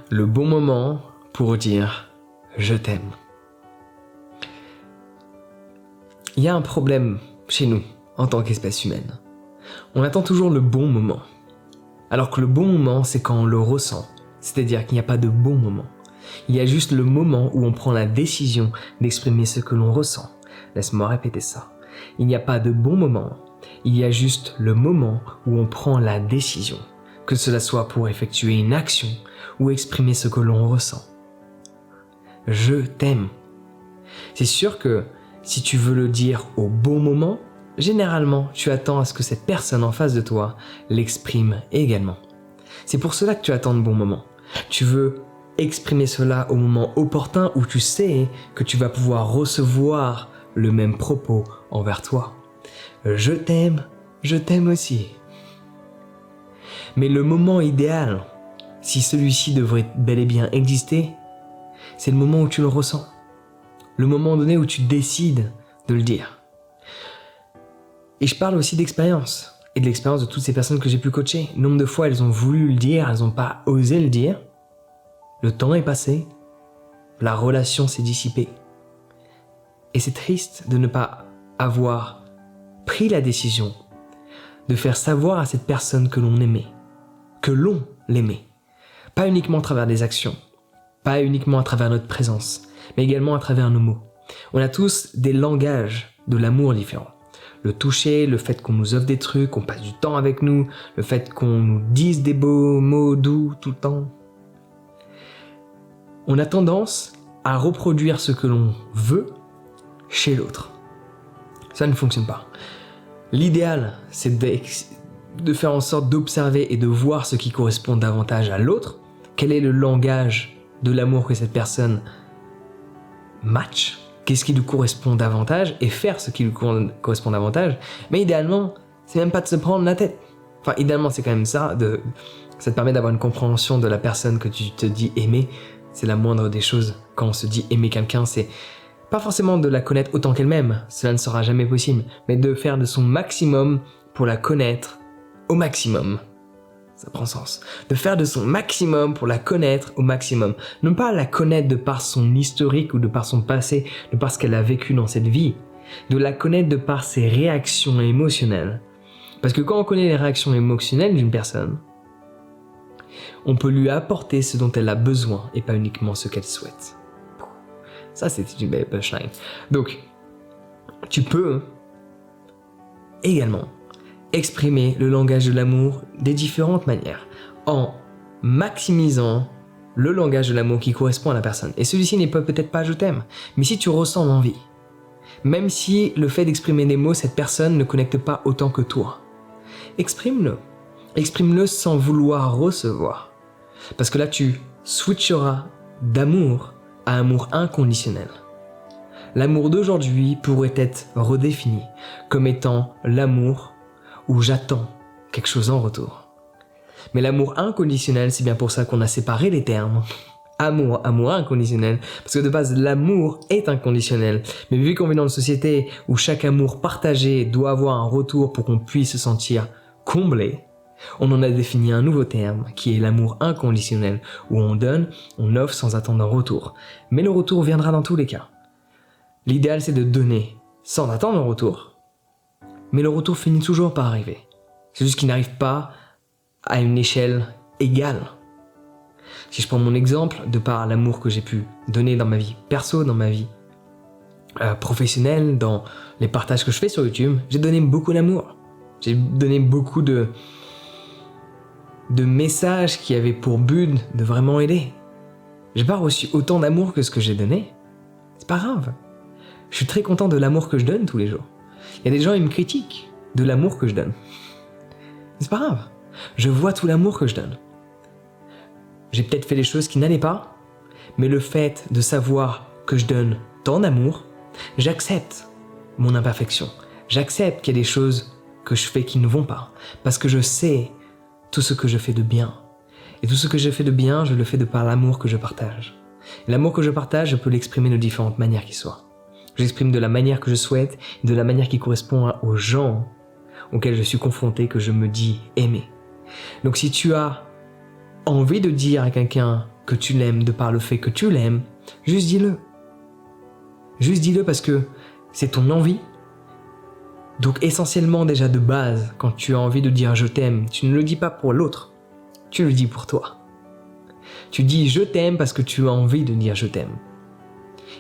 le bon moment pour dire « je t'aime ». Il y a un problème chez nous, en tant qu'espèce humaine. On attend toujours le bon moment. Alors que le bon moment, c'est quand on le ressent. C'est-à-dire qu'il n'y a pas de bon moment. Il y a juste le moment où on prend la décision d'exprimer ce que l'on ressent. Laisse-moi répéter ça. Il n'y a pas de bon moment. Il y a juste le moment où on prend la décision. Que cela soit pour effectuer une action ou exprimer ce que l'on ressent. Je t'aime. C'est sûr que si tu veux le dire au bon moment, généralement, tu attends à ce que cette personne en face de toi l'exprime également. C'est pour cela que tu attends le bon moment. Tu veux exprimer cela au moment opportun où tu sais que tu vas pouvoir recevoir le même propos envers toi. Je t'aime aussi. Mais le moment idéal, si celui-ci devrait bel et bien exister, c'est le moment où tu le ressens. Le moment donné où tu décides de le dire. Et je parle aussi d'expérience, et de l'expérience de toutes ces personnes que j'ai pu coacher. Nombre de fois, elles ont voulu le dire, elles n'ont pas osé le dire. Le temps est passé, la relation s'est dissipée. Et c'est triste de ne pas avoir pris la décision de faire savoir à cette personne que l'on aimait, que l'on l'aimait. Pas uniquement à travers des actions, pas uniquement à travers notre présence, mais également à travers nos mots. On a tous des langages de l'amour différents. Le toucher, le fait qu'on nous offre des trucs, qu'on passe du temps avec nous, le fait qu'on nous dise des beaux mots doux tout le temps. On a tendance à reproduire ce que l'on veut chez l'autre. Ça ne fonctionne pas. L'idéal, c'est de faire en sorte d'observer et de voir ce qui correspond davantage à l'autre. Quel est le langage de l'amour que cette personne match, qu'est-ce qui lui correspond davantage et faire ce qui lui correspond davantage. Mais idéalement, c'est même pas de se prendre la tête. Enfin, idéalement, c'est quand même ça. Ça te permet d'avoir une compréhension de la personne que tu te dis aimer. C'est la moindre des choses. Quand on se dit aimer quelqu'un, c'est pas forcément de la connaître autant qu'elle-même. Cela ne sera jamais possible. Mais de faire de son maximum pour la connaître au maximum. Ça prend sens. De faire de son maximum pour la connaître au maximum. Non pas la connaître de par son historique ou de par son passé, de par ce qu'elle a vécu dans cette vie. De la connaître de par ses réactions émotionnelles. Parce que quand on connaît les réactions émotionnelles d'une personne, on peut lui apporter ce dont elle a besoin et pas uniquement ce qu'elle souhaite. Ça, c'était une belle punchline. Donc, tu peux également exprimer le langage de l'amour des différentes manières, en maximisant le langage de l'amour qui correspond à la personne. Et celui-ci n'est peut-être pas « je t'aime », mais si tu ressens l'envie, même si le fait d'exprimer des mots, cette personne ne connecte pas autant que toi, exprime-le. Exprime-le sans vouloir recevoir. Parce que là, tu switcheras d'amour à amour inconditionnel. L'amour d'aujourd'hui pourrait être redéfini comme étant l'amour où j'attends quelque chose en retour. Mais l'amour inconditionnel, c'est bien pour ça qu'on a séparé les termes. Amour inconditionnel, parce que de base, l'amour est inconditionnel. Mais vu qu'on vit dans une société où chaque amour partagé doit avoir un retour pour qu'on puisse se sentir comblé, on en a défini un nouveau terme, qui est l'amour inconditionnel, où on donne, on offre sans attendre un retour. Mais le retour viendra dans tous les cas. L'idéal, c'est de donner sans attendre un retour. Mais le retour finit toujours par arriver. C'est juste qu'il n'arrive pas à une échelle égale. Si je prends mon exemple, de par l'amour que j'ai pu donner dans ma vie perso, dans ma vie professionnelle, dans les partages que je fais sur YouTube, j'ai donné beaucoup d'amour. J'ai donné beaucoup de messages qui avaient pour but de vraiment aider. J'ai pas reçu autant d'amour que ce que j'ai donné. C'est pas grave. Je suis très content de l'amour que je donne tous les jours. Il y a des gens qui me critiquent de l'amour que je donne. C'est pas grave. Je vois tout l'amour que je donne. J'ai peut-être fait des choses qui n'allaient pas, mais le fait de savoir que je donne tant d'amour, j'accepte mon imperfection. J'accepte qu'il y a des choses que je fais qui ne vont pas, parce que je sais tout ce que je fais de bien. Et tout ce que je fais de bien, je le fais de par l'amour que je partage. Et l'amour que je partage, je peux l'exprimer de différentes manières qui soient. J'exprime de la manière que je souhaite, de la manière qui correspond aux gens auxquels je suis confronté, que je me dis aimer. Donc si tu as envie de dire à quelqu'un que tu l'aimes de par le fait que tu l'aimes, juste dis-le. Juste dis-le parce que c'est ton envie. Donc essentiellement déjà de base, quand tu as envie de dire je t'aime, tu ne le dis pas pour l'autre, tu le dis pour toi. Tu dis je t'aime parce que tu as envie de dire je t'aime.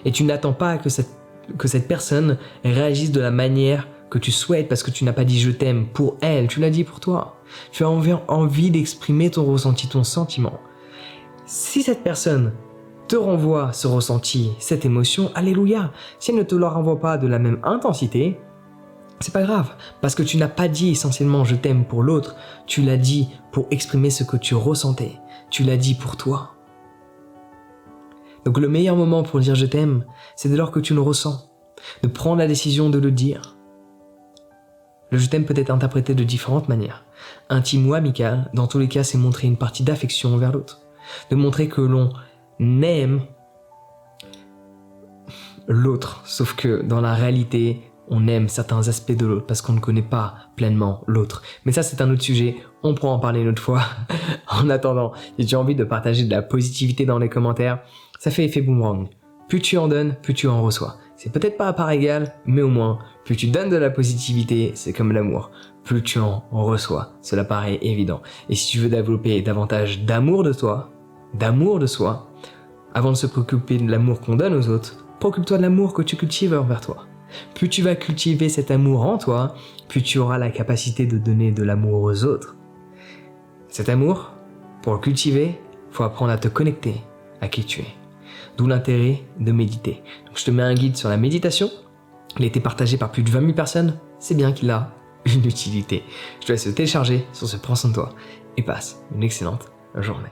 Et tu n'attends pas que cette personne réagisse de la manière que tu souhaites parce que tu n'as pas dit je t'aime pour elle, tu l'as dit pour toi. Tu as envie d'exprimer ton ressenti, ton sentiment. Si cette personne te renvoie ce ressenti, cette émotion, alléluia. Si elle ne te le renvoie pas de la même intensité, c'est pas grave, parce que tu n'as pas dit essentiellement je t'aime pour l'autre, tu l'as dit pour exprimer ce que tu ressentais, tu l'as dit pour toi. Donc le meilleur moment pour dire je t'aime, c'est dès lors que tu le ressens, de prendre la décision de le dire. Le je t'aime peut être interprété de différentes manières, intime ou amical, dans tous les cas c'est montrer une partie d'affection envers l'autre, de montrer que l'on aime l'autre, sauf que dans la réalité, on aime certains aspects de l'autre parce qu'on ne connaît pas pleinement l'autre. Mais ça, c'est un autre sujet, on pourra en parler une autre fois. En attendant, si tu as envie de partager de la positivité dans les commentaires, ça fait effet boomerang. Plus tu en donnes, plus tu en reçois. C'est peut-être pas à part égale, mais au moins, plus tu donnes de la positivité, c'est comme l'amour. Plus tu en reçois, cela paraît évident. Et si tu veux développer davantage d'amour de toi, d'amour de soi, avant de se préoccuper de l'amour qu'on donne aux autres, préoccupe-toi de l'amour que tu cultives envers toi. Plus tu vas cultiver cet amour en toi, plus tu auras la capacité de donner de l'amour aux autres. Cet amour, pour le cultiver, il faut apprendre à te connecter à qui tu es. D'où l'intérêt de méditer. Donc, je te mets un guide sur la méditation. Il a été partagé par plus de 20 000 personnes. C'est bien qu'il a une utilité. Je te laisse le télécharger sur ce Prends soin de toi et passe une excellente journée.